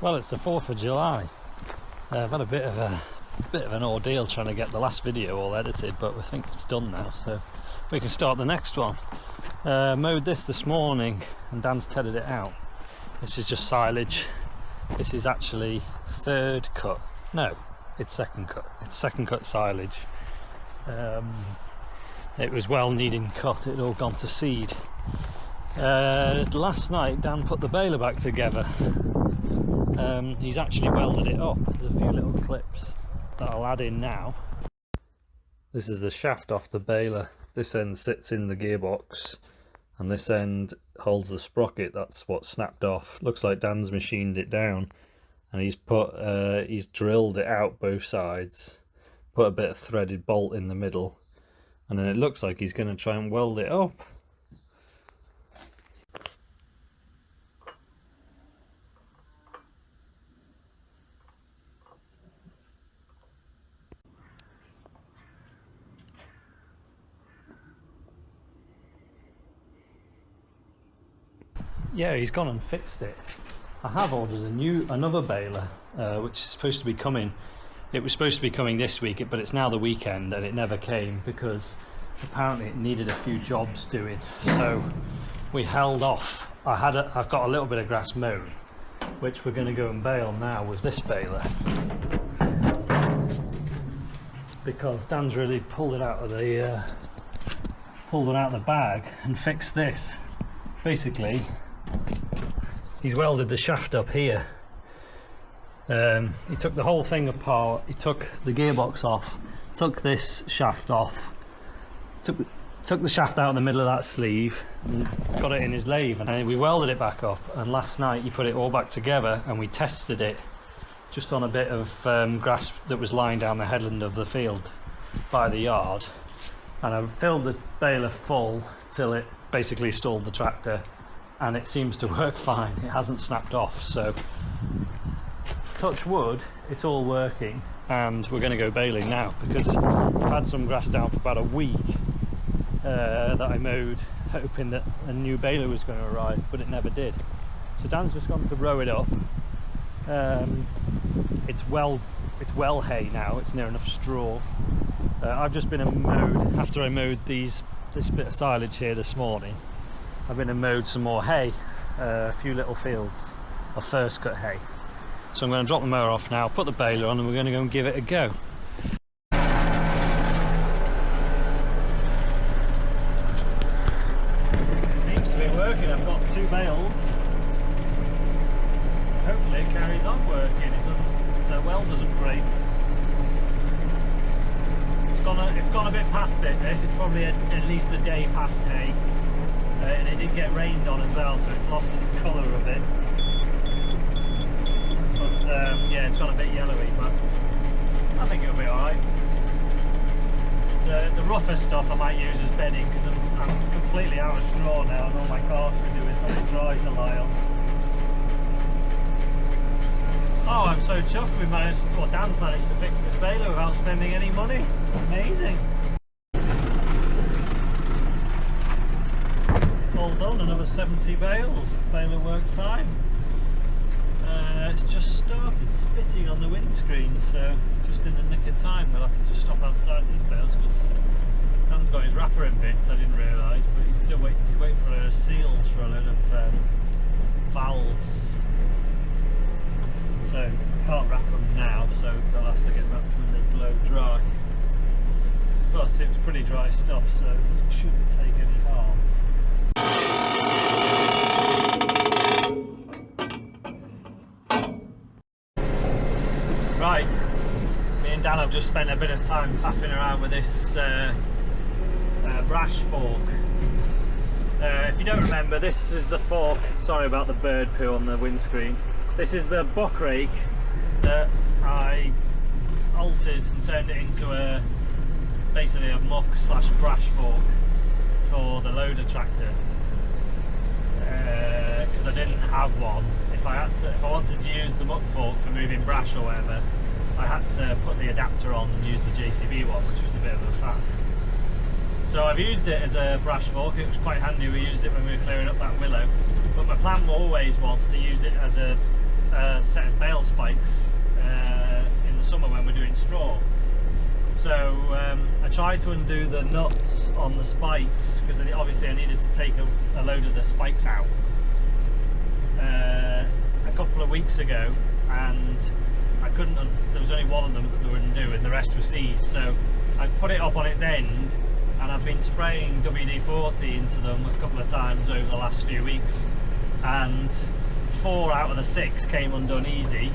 Well, it's the 4th of July. I've had a bit of an ordeal trying to get the last video all edited, but I think it's done now, so we can start the next one. Mowed this morning and Dan's tedded it out. This is just silage. This is actually third cut. No, it's second cut. It's second cut silage. It was well needing cut. It had all gone to seed. Last night Dan put the baler back together. He's actually welded it up. There's a few little clips that I'll add in now. This is the shaft off the baler. This end sits in the gearbox and this end holds the sprocket. That's what snapped off. Looks like Dan's machined it down and he's drilled it out both sides, put a bit of threaded bolt in the middle, and then it looks like he's going to try and weld it up. Yeah, he's gone and fixed it. I have ordered another baler, which is supposed to be coming. It was supposed to be coming this week, but it's now the weekend and it never came because apparently it needed a few jobs doing. So we held off. I've got a little bit of grass mown, which we're going to go and bale now with this baler, because Dan's really pulled it out of the bag and fixed this. Basically, he's welded the shaft up here. He took the whole thing apart. He took the gearbox off, took this shaft off, took the shaft out in the middle of that sleeve, and got it in his lathe, and we welded it back up. And last night he put it all back together and we tested it just on a bit of grass that was lying down the headland of the field by the yard, and I filled the baler full till it basically stalled the tractor, and it seems to work fine. It hasn't snapped off, so touch wood, it's all working. And we're going to go baling now because I've had some grass down for about a week that I mowed hoping that a new baler was going to arrive, but it never did. So Dan's just gone to row it up. It's well hay now. It's near enough straw. I've just been and mowed, after I mowed this bit of silage here this morning, I've been and mowed some more hay, a few little fields of first cut hay. So I'm going to drop the mower off now, put the baler on, and we're going to go and give it a go. Seems to be working. I've got 2 bales. Hopefully it carries on working. The weld doesn't break. It's gone a bit past it. It's probably at least a day past hay. And it did get rained on as well, so it's lost its colour a bit. But yeah, it's gone a bit yellowy, but I think it'll be alright. The rougher stuff I might use as bedding, because I'm completely out of straw now, and all my carts can do is something dry to lie on. Oh, I'm so chuffed Dan's managed to fix this baler without spending any money. Amazing. All done, another 70 bales. Baler worked fine. It's just started spitting on the windscreen, so just in the nick of time. We'll have to just stop outside these bales because Dan's got his wrapper in bits, I didn't realise, but he's still waiting for a load of seals for a load of valves. So can't wrap them now, so they'll have to get wrapped when they blow dry. But it was pretty dry stuff, so it shouldn't take any harm. Right, me and Dan have just spent a bit of time faffing around with this brash fork. If you don't remember, this is the fork. Sorry about the bird poo on the windscreen. This is the buck rake that I altered and turned it into basically a muck / brash fork for the loader tractor, because I didn't have one. If I wanted to use the muck fork for moving brash or whatever, I had to put the adapter on and use the JCB one, which was a bit of a faff. So I've used it as a brash fork. It was quite handy. We used it when we were clearing up that willow, but my plan always was to use it as a a set of bale spikes in the summer when we're doing straw. So I tried to undo the nuts on the spikes because obviously I needed to take a load of the spikes out a couple of weeks ago, and I couldn't. There was only one of them that wouldn't do, and the rest were seized. So I put it up on its end, and I've been spraying WD-40 into them a couple of times over the last few weeks, and 4 out of the 6 came undone easy.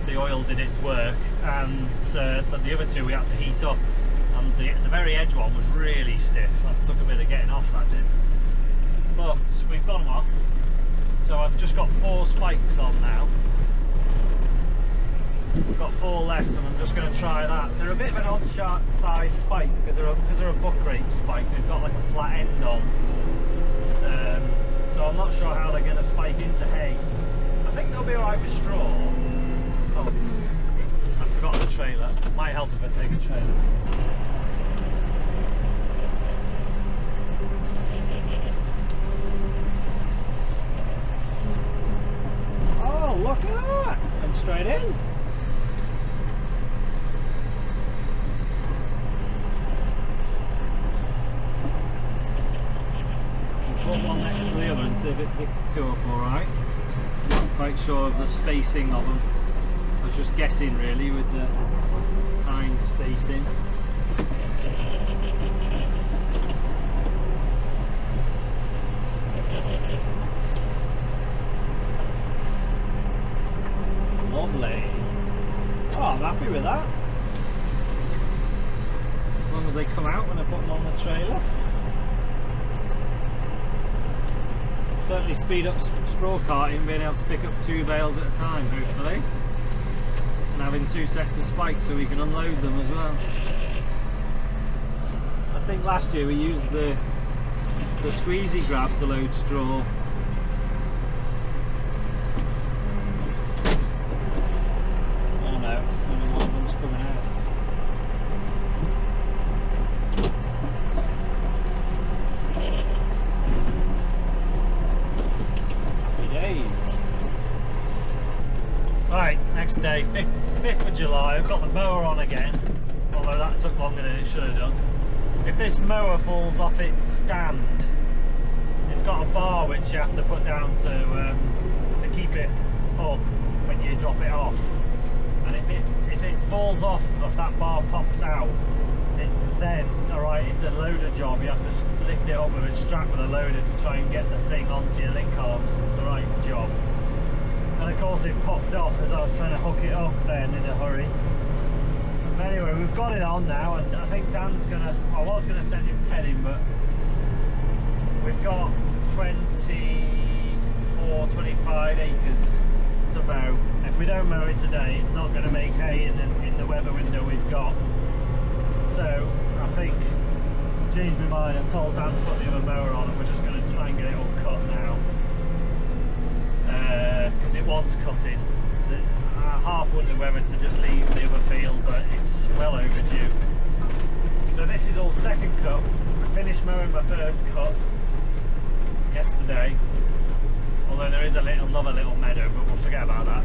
The oil did its work, and but the other 2 we had to heat up, and the very edge one was really stiff. That took a bit of getting off, that did. But we've got them off, so I've just got 4 spikes on now. We've got 4 left, and I'm just going to try that. They're a bit of an odd size spike because they're a buck rake spike. They've got like a flat end on, so I'm not sure how they're going to spike into hay. I think they'll be alright with straw. Oh, I forgot the trailer. Might help if I take a trailer. Oh, look at that! And straight in. Put one next to the other and see if it picks 2 up alright. Not quite sure of the spacing of them. I was just guessing really with the tine spacing. Lovely. Oh, I'm happy with that. As long as they come out when I put them on the trailer. Certainly speed up straw carting, being able to pick up 2 bales at a time, hopefully, and having 2 sets of spikes so we can unload them as well. I think last year we used the squeezy grab to load straw. Oh no, only one of them's coming out. Right, next day, 5th of July, I've got the mower on again, although that took longer than it should have done. If this mower falls off its stand, it's got a bar which you have to put down to keep it up when you drop it off. And if it falls off, if that bar pops out, it's then, alright, it's a loader job. You have to lift it up with a strap with a loader to try and get the thing onto your link arms. It's the right job. And of course it popped off as I was trying to hook it up then in a hurry. But anyway, we've got it on now, and I think Dan's gonna, I was gonna send him 10 in, but we've got 25 acres to mow. If we don't mow it today, it's not gonna make hay in the weather window we've got. So I think I've changed my mind. I've told Dan to put the other mower on, and we're just gonna try and get it all cut now. Because it wants cutting. I half wonder whether to just leave the other field, but it's well overdue. So this is all second cut. I finished mowing my first cut yesterday, although there is another little meadow, but we'll forget about that.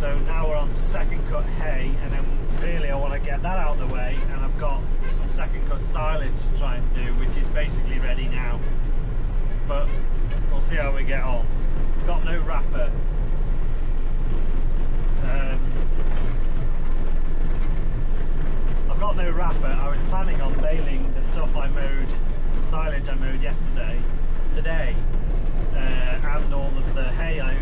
So now we're on to second cut hay, and then really I want to get that out of the way, and I've got some second cut silage to try and do, which is basically ready now, but we'll see how we get on. Got no wrapper. I've got no wrapper. I was planning on baling the stuff silage I mowed yesterday, today, and all of the hay I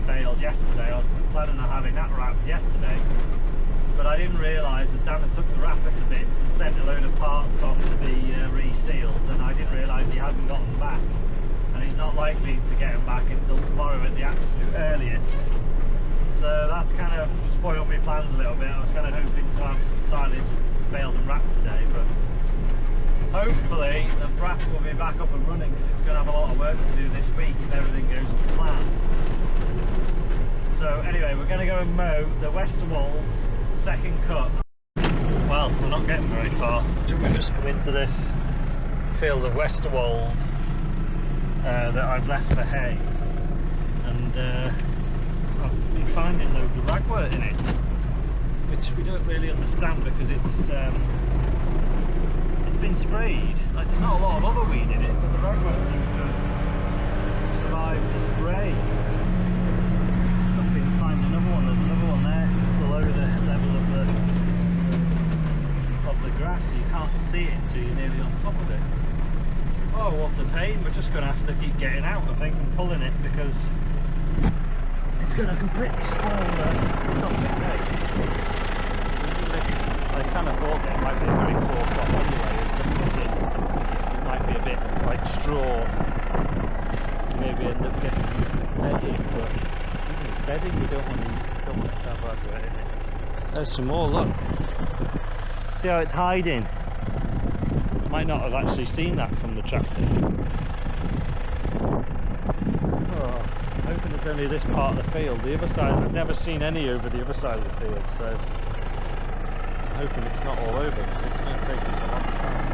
baled yesterday. I was planning on having that wrapped yesterday, but I didn't realise that Dan had took the wrapper to bits and sent a load of parts off to be resealed, and I didn't realise he hadn't got them back. And he's not likely to get them back until tomorrow at the absolute earliest. So that's kind of spoiled my plans a little bit. I was kind of hoping to have silage baled and wrapped today, but hopefully the wrap will be back up and running, because it's going to have a lot of work to do this week if everything goes to plan. So anyway, we're going to go and mow the Westerwolds second cut. Well, we're not getting very far. We've just come into this field of Westerwold that I've left for hay, and I've been finding loads of ragwort in it, which we don't really understand because it's been sprayed. Like, there's not a lot of other weed in it, but the ragwort seems to have survived the spray. I've been finding another one. There's another one there. It's just below the level of the grass, so you can't see it until you're nearly on top of it. Oh, what a pain. We're just going to have to keep getting out, I think, and pulling it, because it's going to completely spoil the hay. I kind of thought that it might be a very poor crop anyway, as it might be a bit like straw. Maybe end up getting bedding, but even with bedding, you don't want it to have ragwort in it. There's some more, look. See how it's hiding? Might not have actually seen that from the tractor. Oh, I'm hoping it's only this part of the field. The other side, I've never seen any over the other side of the field, so I'm hoping it's not all over, because it's going to take us a long time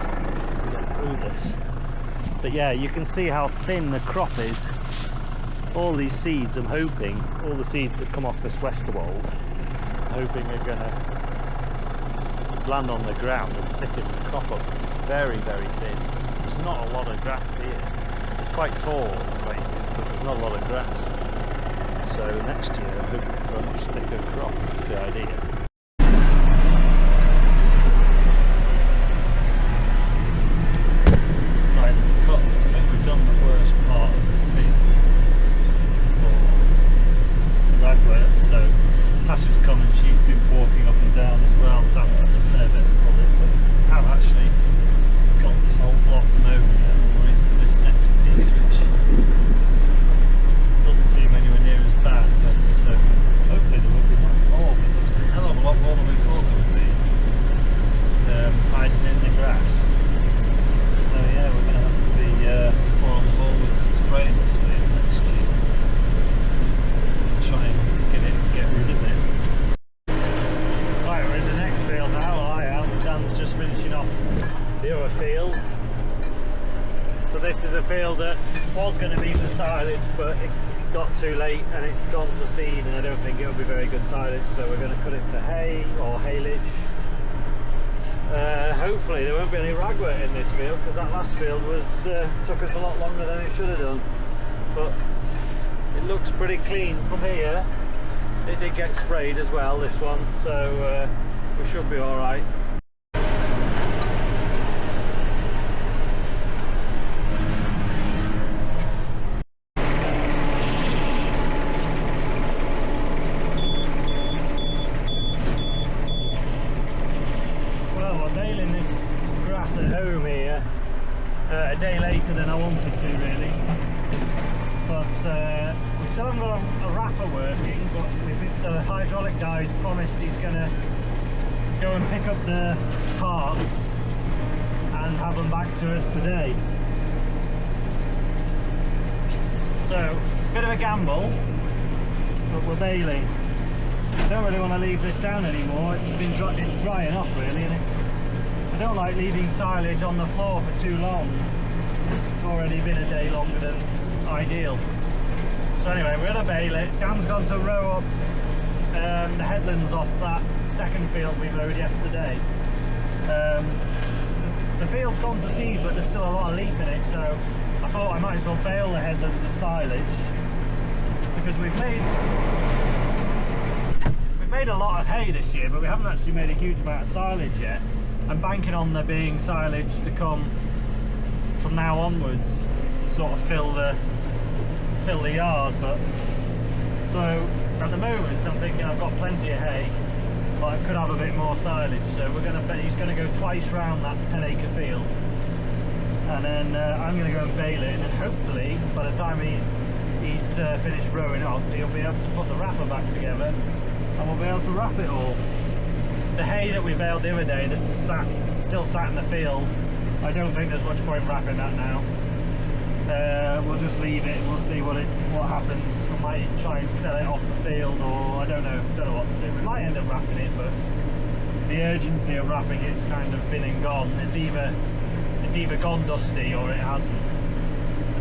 to get through this. But yeah, you can see how thin the crop is. All these seeds, I'm hoping, all the seeds that come off this Westerwold, I'm hoping are going to land on the ground and thicken the crop up. It's very, very thin. There's not a lot of grass here. It's quite tall in places, but there's not a lot of grass. So next year I'm hoping for a much thicker crop. That's the idea. Right, I think we've done the worst part of the field for the ragwort. So Tasha's come and she's been walking up and down as well, dancing a fair bit of it, but I've actually got this whole block mown and we're into this next piece, which doesn't seem anywhere near as bad, but so hopefully there won't be much more, but there's a hell of a lot more than we thought there would be hiding in the grass. So yeah, we're going to have to be more on the ball with spraying this field next year. Try and get rid of it. Right, we're in the next field now. Well, I am. Dan's just finishing off the other field. So this is a field that was going to be for silage, but it got too late and it's gone to seed, and I don't think it'll be very good silage, so we're going to cut it for hay or haylage. Hopefully there won't be any ragwort in this field, because that last field was took us a lot longer than it should have done. But it looks pretty clean from here. It did get sprayed as well, this one, so we should be alright. Well, I'm nailing this grass at home here a day later than I wanted to, really. But we still haven't got a wrapper working, but the hydraulic guy's promised he's going to go and pick up the parts and have them back to us today. So, bit of a gamble, but we're bailing. I don't really want to leave this down anymore. It's drying off really, and I don't like leaving silage on the floor for too long. It's already been a day longer than ideal. So anyway, we're going to bail it. Dan's gone to row up the headlands off that second field we mowed yesterday. The field's gone to seed, but there's still a lot of leaf in it, so I thought I might as well bail the headlands as silage, because we've made a lot of hay this year, but we haven't actually made a huge amount of silage yet. I'm banking on there being silage to come from now onwards to sort of fill the yard. But so at the moment I'm thinking I've got plenty of hay, but I could have a bit more silage, so he's going to go twice round that 10-acre field, and then I'm going to go and bale it, and then hopefully by the time he's finished rowing up, he'll be able to put the wrapper back together and we'll be able to wrap it all. The hay that we baled the other day that's still sat in the field, I don't think there's much point wrapping that now. We'll just leave it and we'll see what happens. We might try and sell it off the field, or I don't know what to do. We might end up wrapping it, but the urgency of wrapping it's kind of been and gone. It's either gone dusty or it hasn't.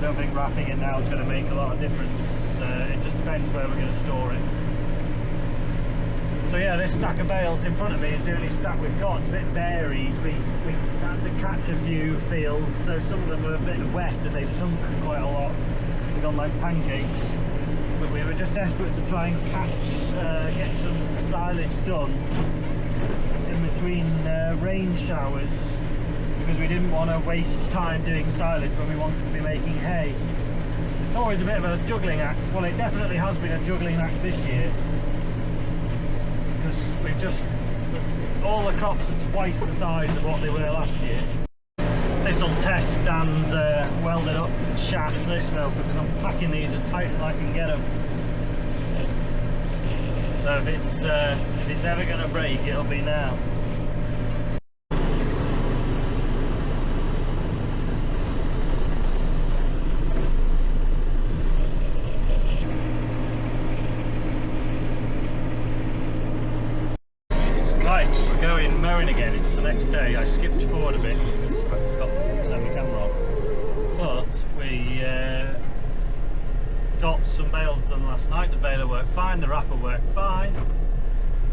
I don't think wrapping it now is going to make a lot of difference. It just depends where we're going to store it. So yeah, this stack of bales in front of me is the only stack we've got. It's a bit varied. We had to catch a few fields, so some of them were a bit wet and they've sunk quite a lot. They've gone like pancakes. But we were just desperate to try and catch, get some silage done in between rain showers, because we didn't want to waste time doing silage when we wanted to be making hay. It's always a bit of a juggling act. Well, it definitely has been a juggling act this year, because we've just, all the crops are twice the size of what they were last year. This will test Dan's welded up shaft, this will, because I'm packing these as tight as I can get them. So if it's ever going to break, it'll be now. Right, we're going mowing again. It's the next day. I skipped forward a bit because I forgot to turn my camera on. But we got some bales done last night. The baler worked fine, the wrapper worked fine.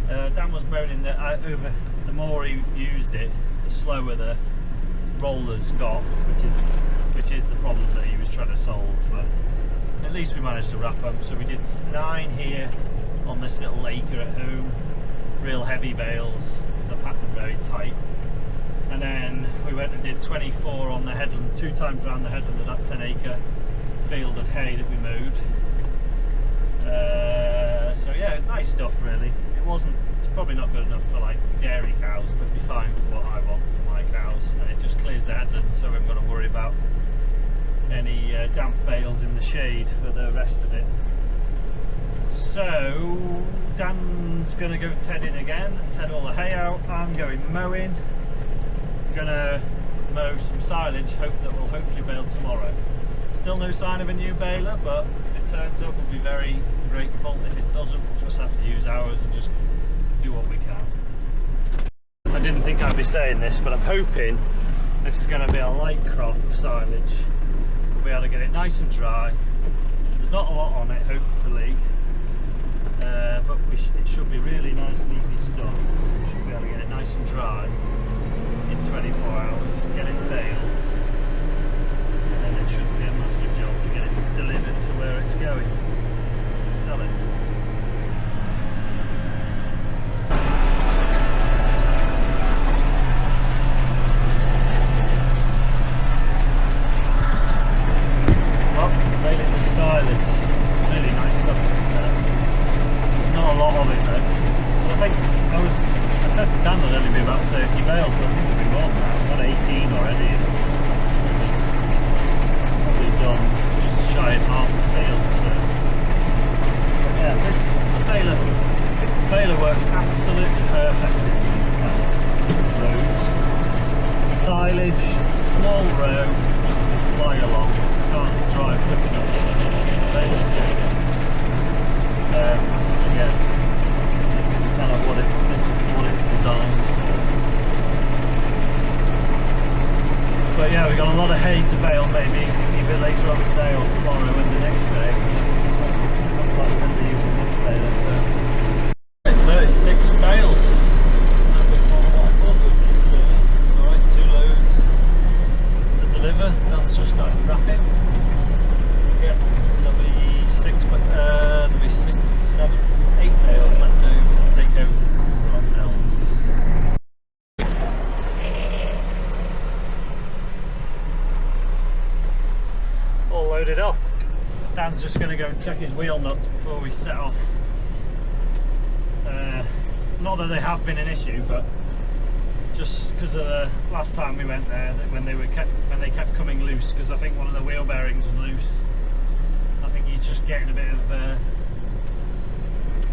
Dan was moaning that over the more he used it, the slower the rollers got, which is the problem that he was trying to solve. But at least we managed to wrap up. So we did 9 here on this little acre at home. Real heavy bales, because I packed them very tight. And then we went and did 24 on the headland, 2 times around the headland of that 10-acre field of hay that we mowed. So yeah, nice stuff really. It's probably not good enough for like dairy cows, but it'd be fine for what I want for my cows. And it just clears the headland, so I'm going to worry about any damp bales in the shade for the rest of it. So Dan's going to go tedding again, ted all the hay out. I'm going mowing. Gonna mow some silage, hope that we'll hopefully bale tomorrow. Still no sign of a new baler, but if it turns up we'll be very grateful. If it doesn't, we'll just have to use ours and just do what we can. I didn't think I'd be saying this, but I'm hoping this is going to be a light crop of silage. We'll be able to get it nice and dry. There's not a lot on it, hopefully, but it should be really nice leafy stuff. We should be able to get it nice and dry in 24 hours, get it baled, and then it shouldn't be a massive job to get it delivered to where it's going. Sell it. Well, baling the silage. Really nice stuff. There's not a lot of it though. But I think I said to Dan there'd only be about 30 bales, but I think there'll be more than that. I've got 18 already. Probably done just shy of half the field. So but yeah, the baler works absolutely perfectly. Roads, silage, small row, just fly along. Can't drive quick enough. Baler's good. Yeah, it's kind of this is what it's designed. But yeah, we've got a lot of hay to bale, maybe either later on today or tomorrow and the next day. Looks like we're going to be using this baler, so 36 bales. It's alright, 2 loads to deliver. Dan's just started wrapping. Yeah, there'll be 6, 7, 8 bales left over to take home for ourselves. All loaded up. Dan's just going to go and check his wheel nuts before we set off. Not that they have been an issue, but just because of the last time we went there, when they kept coming loose, because I think one of the wheel bearings was loose. I think he's just getting a bit of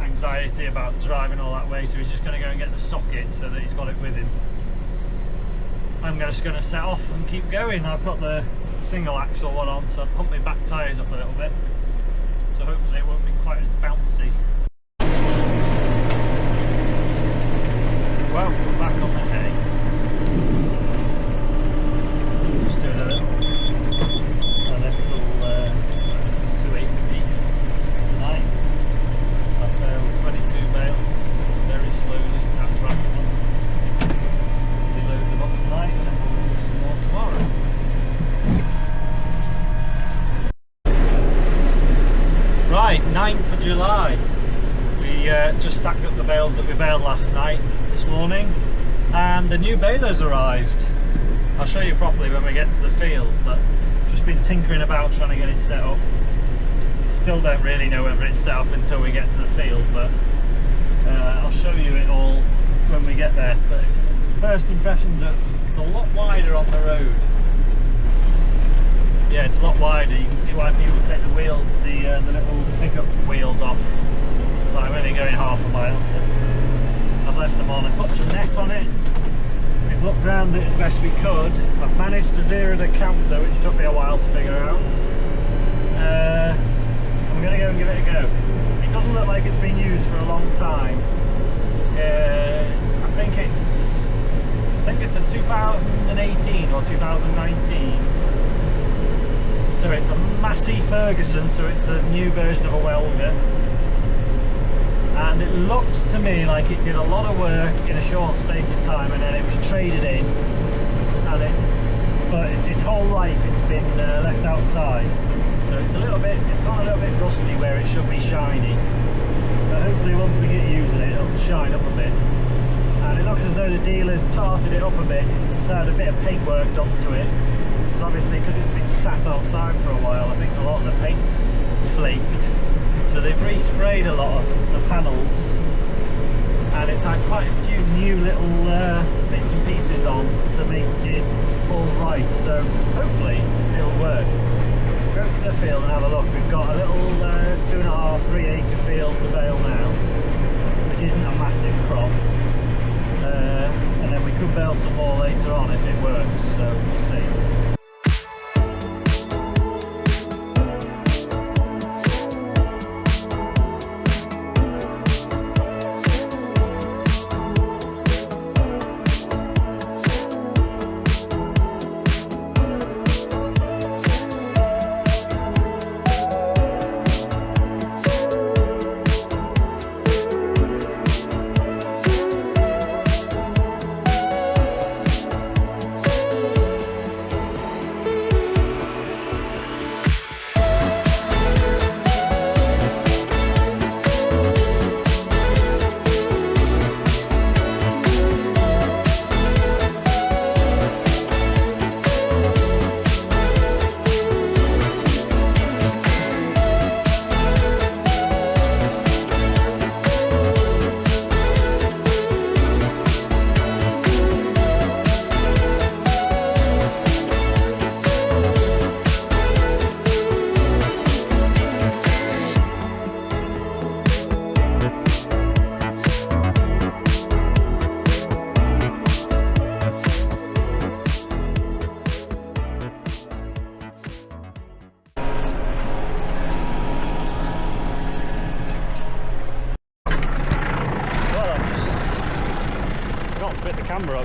anxiety about driving all that way, so he's just going to go and get the socket so that he's got it with him. I'm just going to set off and keep going. I've got the single axle one on, so I've pumped my back tyres up a little bit, so hopefully it won't be quite as bouncy. Well, we're back on the hay. Just doing a little 9th of July. We just stacked up the bales that we baled last night, this morning, and the new baler's arrived. I'll show you properly when we get to the field, but just been tinkering about trying to get it set up. Still don't really know whether it's set up until we get to the field, but I'll show you it all when we get there. But first impressions are it's a lot wider on the road. Yeah, it's a lot wider. You can see why people take the little pickup wheels off. But I'm only going half a mile, so I've left them on. I put some net on it. We've looked around it as best we could. I've managed to zero the counter, which took me a while to figure out. I'm going to go and give it a go. It doesn't look like it's been used for a long time. I think it's a 2018 or 2019. So it's a Massey Ferguson, so it's a new version of a welder. And it looks to me like it did a lot of work in a short space of time, and then it was traded in. But its whole life it's been left outside. So it's gone a little bit rusty where it should be shiny. But hopefully once we get using it, it'll shine up a bit. And it looks as though the dealer's tarted it up a bit. It's had a bit of paint work done to it. It's obviously because it's been sat outside for a while, I think a lot of the paint's flaked. So they've resprayed a lot of the panels, and it's had quite a few new little bits and pieces on to make it all right. So hopefully it'll work. Go to the field and have a look. We've got a little 2.5–3 acre field to bale now, which isn't a massive crop. And then we could bale some more later on if it works, so we'll see.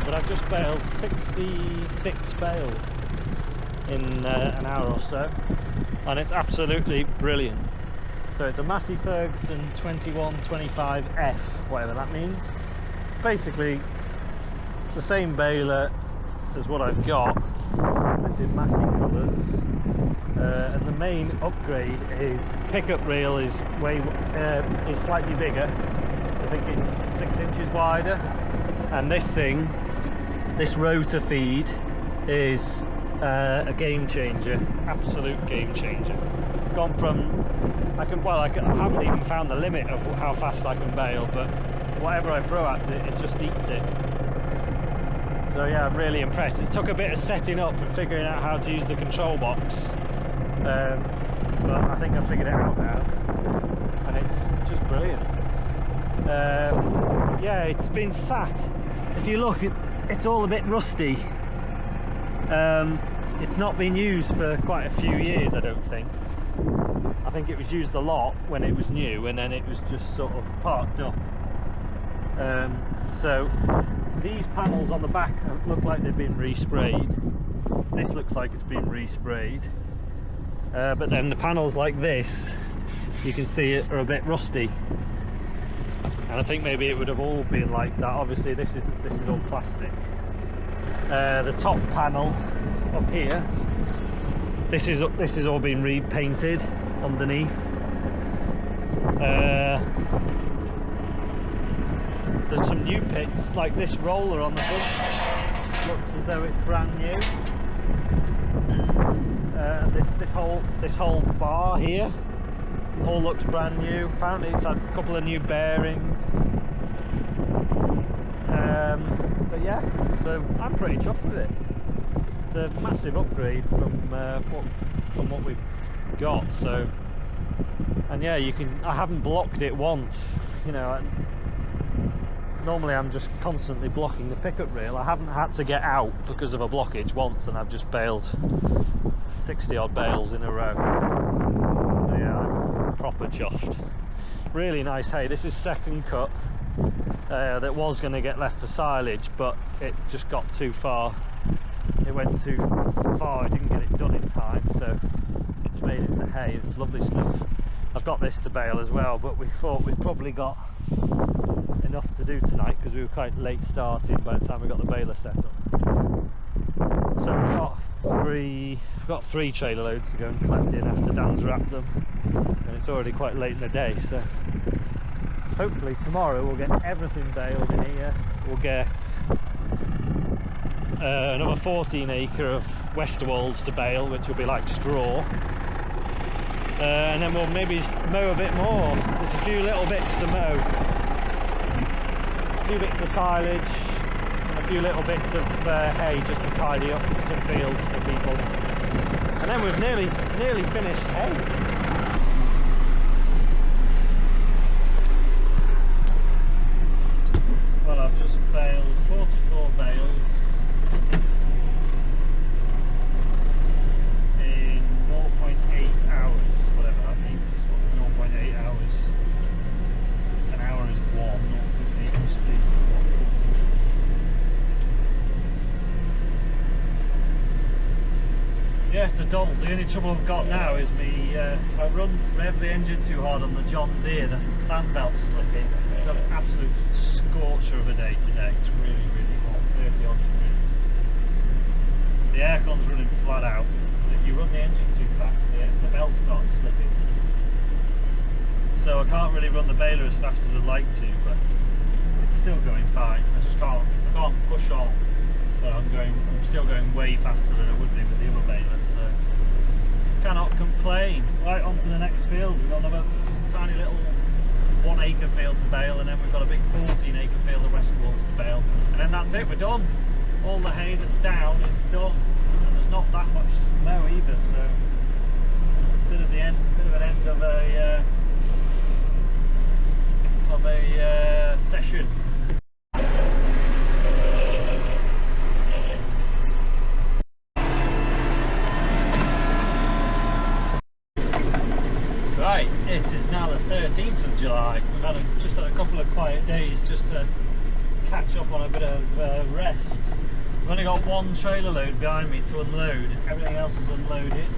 But I've just baled 66 bales in an hour or so, and it's absolutely brilliant. So it's a Massey Ferguson 2125F, whatever that means. It's basically the same baler as what I've got. It's in Massey colours, and the main upgrade is pickup reel is slightly bigger. I think it's 6 inches wider, and this rotor feed is a game changer, absolute game changer. Gone from I haven't even found the limit of how fast I can bale, but whatever I throw at it, it just eats it. So yeah, I'm really impressed. It took a bit of setting up and figuring out how to use the control box, but I think I've figured it out now, and it's just brilliant. Yeah, it's been sat. If you look, it's all a bit rusty. It's not been used for quite a few years, I don't think. I think it was used a lot when it was new, and then it was just sort of parked up. So these panels on the back look like they've been resprayed. This looks like it's been resprayed. But then the panels like this, you can see it, are a bit rusty. And I think maybe it would have all been like that. Obviously this is all plastic. The top panel up here, this is all been repainted underneath. There's some new pits, like this roller on the front. Looks as though it's brand new. This whole bar here all looks brand new. Apparently it's had a couple of new bearings. But yeah, so I'm pretty chuffed with it. It's a massive upgrade from what we've got. So, and yeah, I haven't blocked it once. You know, normally I'm just constantly blocking the pickup reel. I haven't had to get out because of a blockage once, and I've just baled 60 odd bales in a row. So yeah, I'm proper chuffed. Really nice hay. This is second cut. That was going to get left for silage, but it just got too far. It went too far. I didn't get it done in time, so it's made into hay. It's lovely stuff. I've got this to bale as well, but we thought we'd probably got enough to do tonight because we were quite late starting by the time we got the baler set up. So we've got three trailer loads to go and collect in after Dan's wrapped them, and it's already quite late in the day. So hopefully tomorrow we'll get everything baled in here. We'll get another 14 acre of Westerwolds to bale, which will be like straw. And then we'll maybe mow a bit more. There's a few little bits to mow. A few bits of silage and a few little bits of hay just to tidy up some fields for people. And then we've nearly finished hay. Well, I've just baled 44 bales in 0.8 hours, whatever that means. What's 0.8 hours? An hour is 1, 0.8 must be 40 minutes. Yeah, it's a doddle. The only trouble I've got now is if I rev the engine too hard on the John Deere, the fan belt's slipping. It's an absolute scorcher of a day today. It's really, really hot, 30 odd degrees. The aircon's running flat out. If you run the engine too fast, the belt starts slipping. So I can't really run the baler as fast as I'd like to, but it's still going fine. I can't push on, but I'm still going way faster than I would be with the other baler, so cannot complain. Right, on to the next field. We've got another just a tiny little 1 acre field to bale, and then we've got a big 14 acre field of Westerwolds to bale, and then that's it, we're done. All the hay that's down is done, and there's not that much to mow either, so bit of an end of a session. Right, it is now the 13th of July. We've just had a couple of quiet days just to catch up on a bit of rest. We've only got one trailer load behind me to unload. Everything else is unloaded.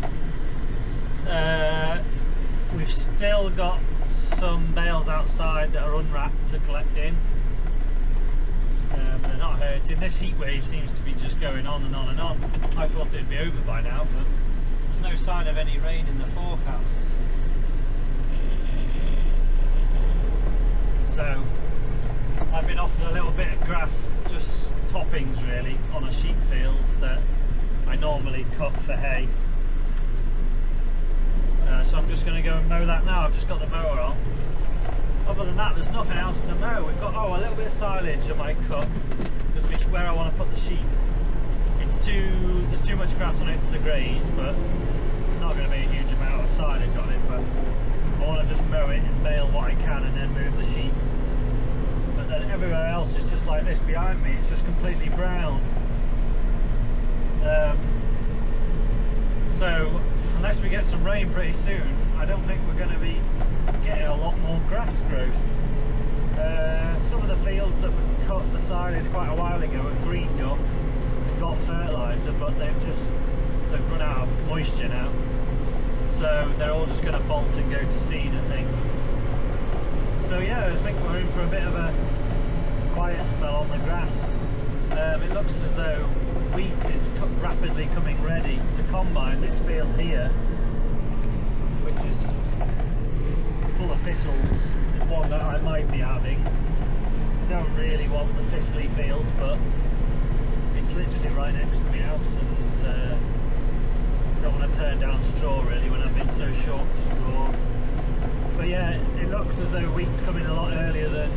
We've still got some bales outside that are unwrapped to collect in. They're not hurting. This heat wave seems to be just going on and on and on. I thought it'd be over by now, but there's no sign of any rain in the forecast. So I've been offered a little bit of grass, just toppings really, on a sheep field that I normally cut for hay. So I'm just going to go and mow that now. I've just got the mower on. Other than that, there's nothing else to mow. We've got a little bit of silage I might cut, just where I want to put the sheep. There's too much grass on it to graze, but it's not going to be a huge amount of silage on it. But I want to just mow it and bale what I can, and then move the sheep. But then everywhere else is just like this behind me. It's just completely brown. So unless we get some rain pretty soon, I don't think we're going to be getting a lot more grass growth. Some of the fields that we cut for silage quite a while ago are greened up and got fertiliser, but they've run out of moisture now. So they're all just going to bolt and go to seed, I think. So yeah, I think we're in for a bit of a quiet spell on the grass. It looks as though wheat is rapidly coming ready to combine. This field here, which is full of thistles is one that I might be having. Don't really want the thistly field, but it's literally right next to my house, and don't want to turn down straw really when I've been so short of straw. But yeah, it looks as though wheat's coming a lot earlier than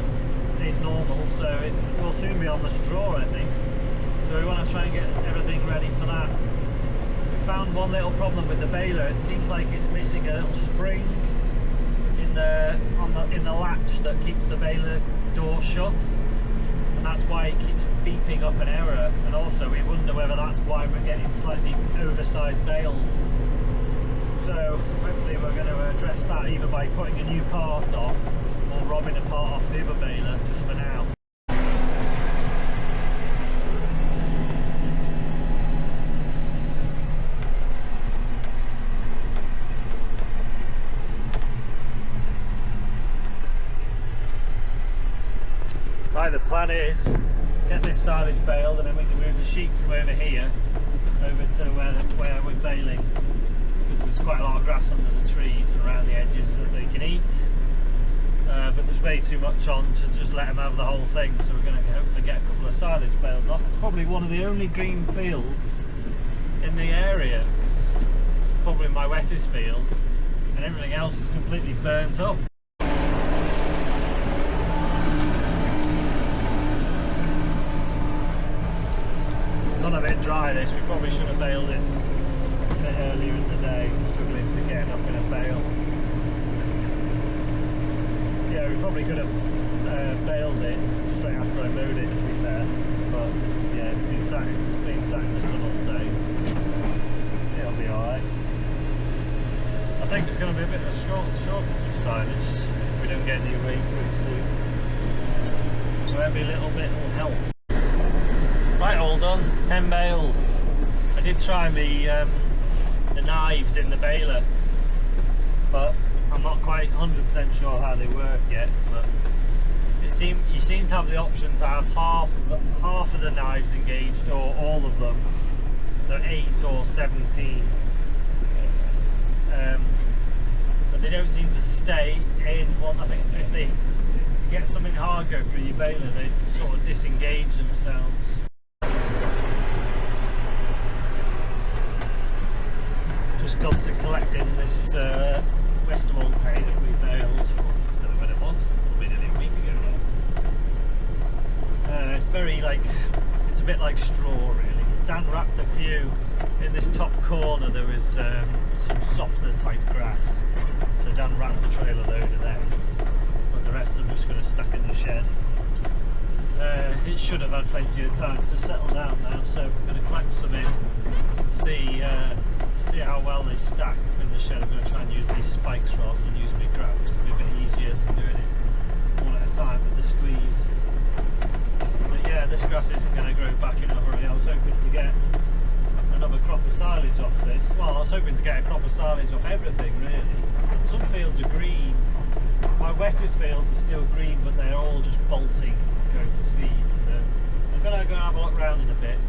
is normal, so it will soon be on the straw, I think. So we want to try and get everything ready for that. We found one little problem with the baler. It seems like it's missing a little spring in the latch that keeps the baler door shut, and that's why it keeps beeping up an error. And also we wonder whether that's why we're getting slightly oversized bales. So hopefully we're going to address that either by putting a new part on or robbing a part off the other baler, just for now. Right, the plan is get this silage baled, and then we can move the sheep from over here over to where we're baling, because there's quite a lot of grass under the trees and around the edges that they can eat, but there's way too much on to just let them have the whole thing, so we're going to hopefully get a couple of silage bales off. It's probably one of the only green fields in the area, because it's probably my wettest field, and everything else is completely burnt up. Gone a bit dry this, we probably should have baled it a bit earlier in the day. We're struggling to get enough in a bale. Yeah, we probably could have baled it straight after I mowed it, to be fair, but yeah, it's been sat in the sun all day. It'll be alright. I think there's going to be a bit of a shortage of silage if we don't get any rain pretty soon, so every little bit will help. Right, all done, 10 bales. I did try the knives in the baler, but I'm not quite 100% sure how they work yet. But you seem to have the option to have half of the knives engaged, or all of them, so 8 or 17. But they don't seem to stay in one. I think if they get something hard go through your baler, they sort of disengage themselves. Just got to collecting this Western hay that we baled, I don't know when it was, probably nearly a week ago now. It's very it's a bit like straw really. Dan wrapped a few in this top corner. There was some softer type grass, so Dan wrapped a trailer load of them, but the rest I'm just going to stack in the shed. It should have had plenty of time to settle down now, so I'm going to collect some in and see how well they stack in the shed. I'm going to try and use these spikes rather than use my grab, because it'll be a bit easier than doing it one at a time with the squeeze. But yeah, this grass isn't going to grow back in a hurry. I was hoping to get another crop of silage off this. Well, I was hoping to get a crop of silage off everything really. Some fields are green. My wettest fields are still green, but they're all just bolting, going to seed. So I'm going to go and have a look around in a bit.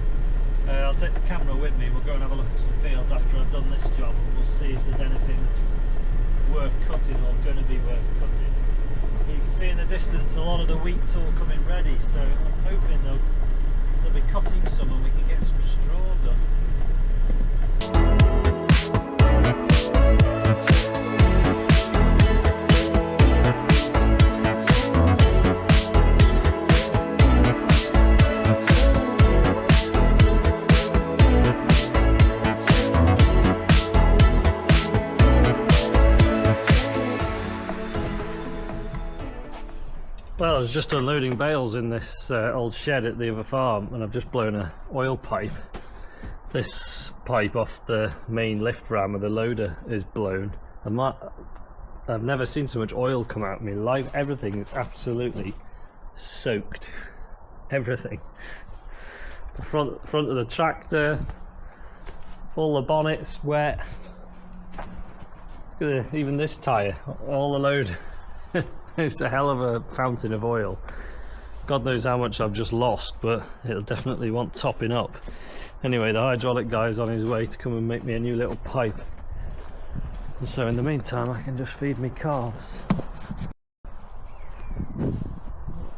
I'll take the camera with me. We'll go and have a look at some fields after I've done this job. We'll see if there's anything that's worth cutting or going to be worth cutting. But you can see in the distance a lot of the wheat's all coming ready, so I'm hoping they'll be cutting some and we can get some straw done. Well, I was just unloading bales in this old shed at the other farm, and I've just blown an oil pipe. This pipe off the main lift ram of the loader is blown. I've never seen so much oil come out of me live. Everything is absolutely soaked. Everything. The front of the tractor, all the bonnet's wet. Look at even this tyre, all the load. It's a hell of a fountain of oil. God knows how much I've just lost, but it'll definitely want topping up. Anyway, the hydraulic guy's on his way to come and make me a new little pipe. So in the meantime I can just feed me calves.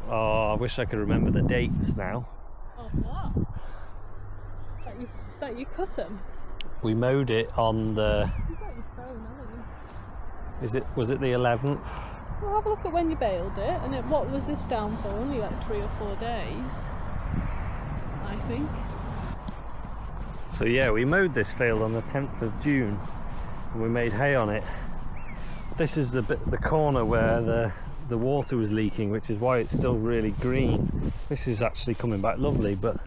Oh, I wish I could remember the dates now. Oh, what? That you cut them? We mowed it on the... You've got your phone, haven't you? Was it the 11th? Well, have a look at when you baled it, and what was this down for? Only like 3 or 4 days, I think. So yeah, we mowed this field on the 10th of June and we made hay on it. This is the corner where the water was leaking, which is why it's still really green. This is actually coming back lovely, but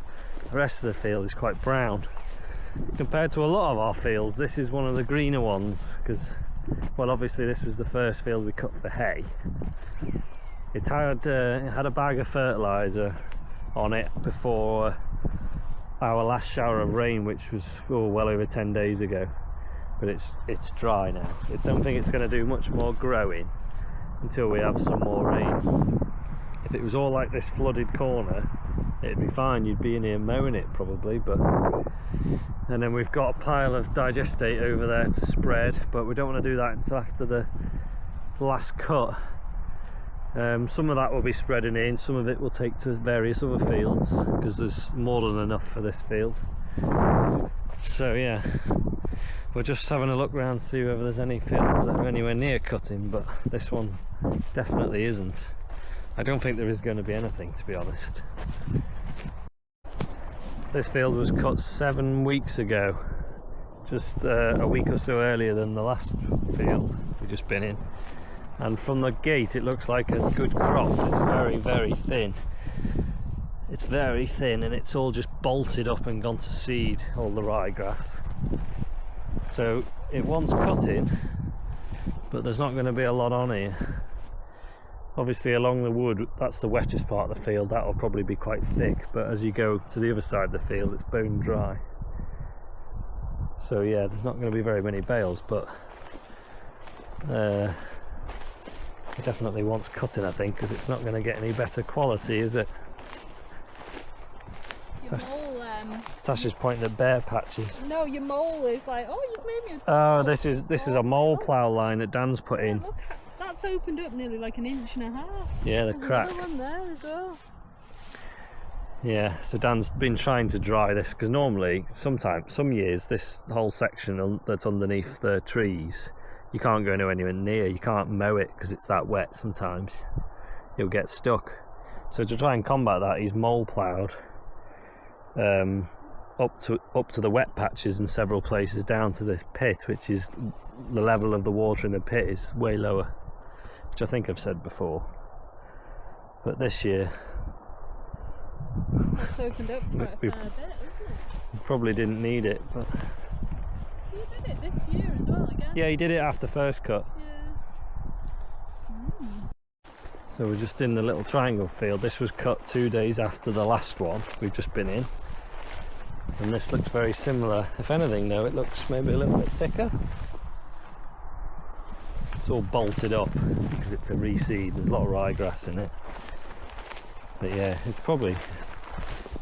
the rest of the field is quite brown. Compared to a lot of our fields, this is one of the greener ones because, well, obviously this was the first field we cut for hay. It had a bag of fertiliser on it before our last shower of rain, which was well over 10 days ago, but it's dry now. I don't think it's going to do much more growing until we have some more rain. If it was all like this flooded corner, it'd be fine. You'd be in here mowing it probably, but and then we've got a pile of digestate over there to spread, but we don't want to do that until after the last cut. Some of that will be spreading in, some of it will take to various other fields because there's more than enough for this field. So yeah, we're just having a look around to see whether there's any fields that are anywhere near cutting, but this one definitely isn't. I don't think there is going to be anything, to be honest. This field was cut 7 weeks ago, just a week or so earlier than the last field we've just been in. And from the gate it looks like a good crop. It's very, very thin. It's very thin and it's all just bolted up and gone to seed, all the ryegrass. So it wants cutting, but there's not going to be a lot on here. Obviously along the wood, that's the wettest part of the field, that will probably be quite thick, but as you go to the other side of the field it's bone dry. So yeah, there's not going to be very many bales, but it definitely wants cutting, I think, because it's not going to get any better quality, is it? Your mole, Tasha's pointing at bare patches. No, your mole is like, oh, you've made me a Oh, this is a mole plough line that Dan's put in. Look, that's opened up nearly like 1.5 inches. Yeah, the There's crack. another one there as well. Yeah, so Dan's been trying to dry this because normally, some years, this whole section that's underneath the trees, you can't go anywhere near. You can't mow it because it's that wet. Sometimes you'll get stuck. So to try and combat that, he's mole ploughed up to the wet patches in several places down to this pit, which is the level of the water in the pit is way lower, which I think I've said before. But this year It's opened up quite a fair bit, isn't it? we probably didn't need it, but You did it this year as well again. yeah, he did it after first cut. Yeah. So we're just in the little triangle field. This was cut 2 days after the last one we've just been in, and this looks very similar. If anything though, it looks maybe a little bit thicker. It's all bolted up because it's a reseed. There's a lot of ryegrass in it, but yeah, it's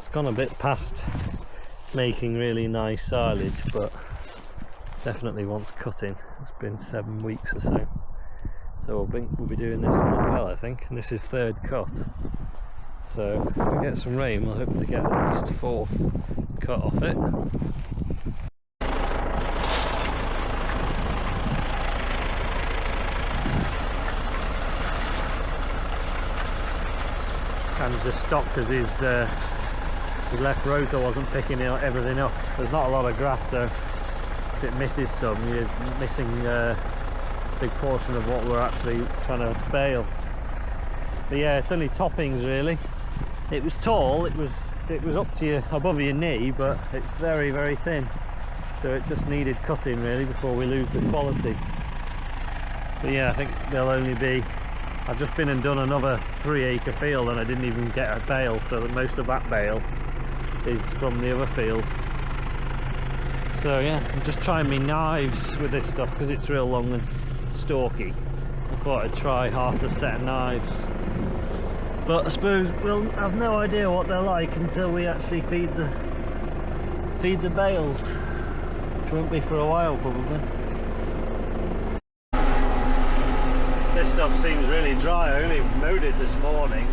gone a bit past making really nice silage, but definitely wants cutting. It's been 7 weeks or so. So we'll be doing this one as well, I think, and this is third cut. So if we get some rain, we'll hopefully get at least 4th cut off it. Dan's just stopped because his left rotor wasn't picking everything up. There's not a lot of grass, so if it misses some, you're missing a big portion of what we're actually trying to bale. But yeah, it's only toppings really. It was tall, it was up to you, above your knee, but it's very, very thin. So it just needed cutting really before we lose the quality. But yeah, I think there'll only be, I've just been and done another 3-acre field and I didn't even get a bale, so that most of that bale is from the other field. So yeah, I'm just trying my knives with this stuff because it's real long and stalky. I thought I'd try half the set of knives, but I suppose we'll have no idea what they're like until we actually feed the bales, which won't be for a while probably. stuff seems really dry. I only mowed it this morning.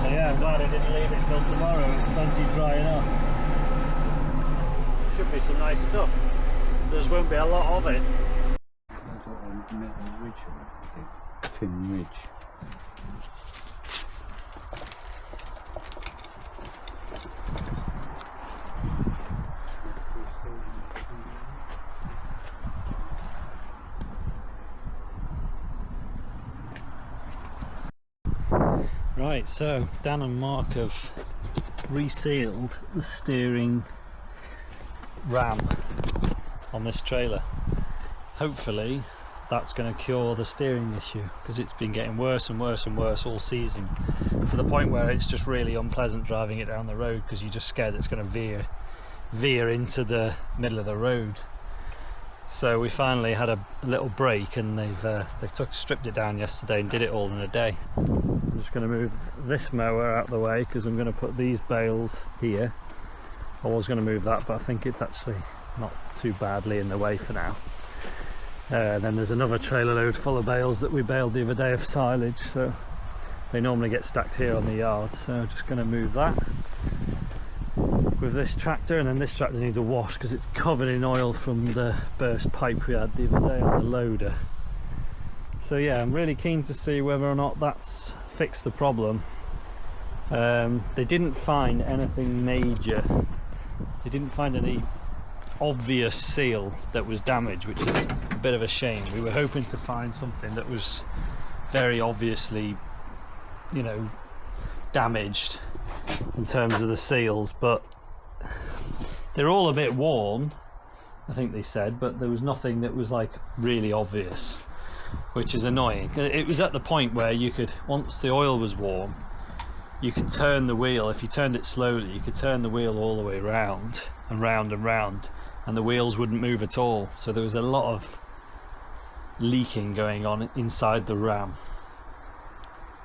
But yeah, I'm glad I didn't leave it till tomorrow. It's plenty dry enough. Should be some nice stuff. There just won't be a lot of it. Tin ridge. Right, so Dan and Mark have resealed the steering ram on this trailer. Hopefully that's going to cure the steering issue, because it's been getting worse and worse and worse all season, to the point where it's just really unpleasant driving it down the road, because you're just scared it's going to veer into the middle of the road. So we finally had a little break, and they've stripped it down yesterday and did it all in a day. I'm just going to move this mower out of the way because I'm going to put these bales here. I was going to move that, but I think it's actually not too badly in the way for now. Then there's another trailer load full of bales that we baled the other day of silage, so they normally get stacked here on the yard, so I'm just going to move that with this tractor. And then this tractor needs a wash because it's covered in oil from the burst pipe we had the other day on the loader. So yeah, I'm really keen to see whether or not that's fixed the problem. They didn't find anything major. They didn't find any obvious seal that was damaged, which is a bit of a shame. We were hoping to find something that was very obviously, you know, damaged in terms of the seals, but they're all a bit worn, I think they said, but there was nothing that was like really obvious, which is annoying. It was at the point where you could, once the oil was warm, you could turn the wheel. If you turned it slowly, you could turn the wheel all the way round and round and round, and the wheels wouldn't move at all. So there was a lot of leaking going on inside the ram.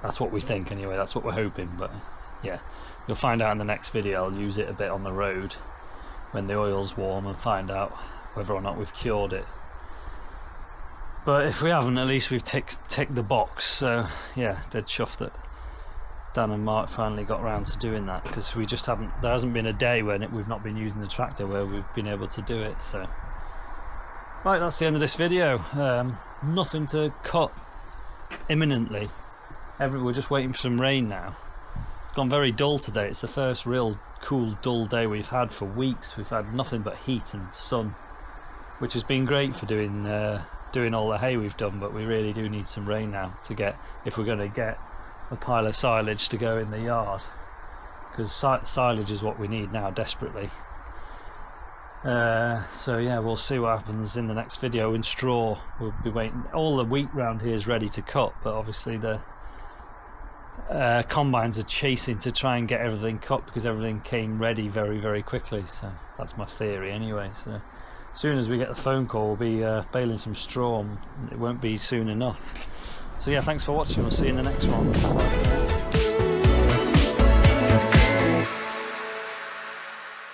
That's what we think anyway, that's what we're hoping. But yeah, you'll find out in the next video. I'll use it a bit on the road when the oil's warm and find out whether or not we've cured it. But if we haven't, at least we've ticked the box. So yeah, dead chuffed that Dan and Mark finally got around to doing that, because we just haven't, there hasn't been a day when we've not been using the tractor where we've been able to do it. So right, that's the end of this video. Nothing to cut imminently. We're just waiting for some rain now. It's gone very dull today. It's the first real cool dull day we've had for weeks. We've had nothing but heat and sun, which has been great for doing all the hay we've done, but we really do need some rain now to get, if we're going to get a pile of silage to go in the yard, because silage is what we need now desperately. So yeah, we'll see what happens in the next video. In straw, we'll be waiting. All the wheat round here is ready to cut, but obviously the combines are chasing to try and get everything cut, because everything came ready very, very quickly. So that's my theory anyway. So as soon as we get the phone call, we'll be baling some straw, and it won't be soon enough. So yeah, thanks for watching. We'll see you in the next one.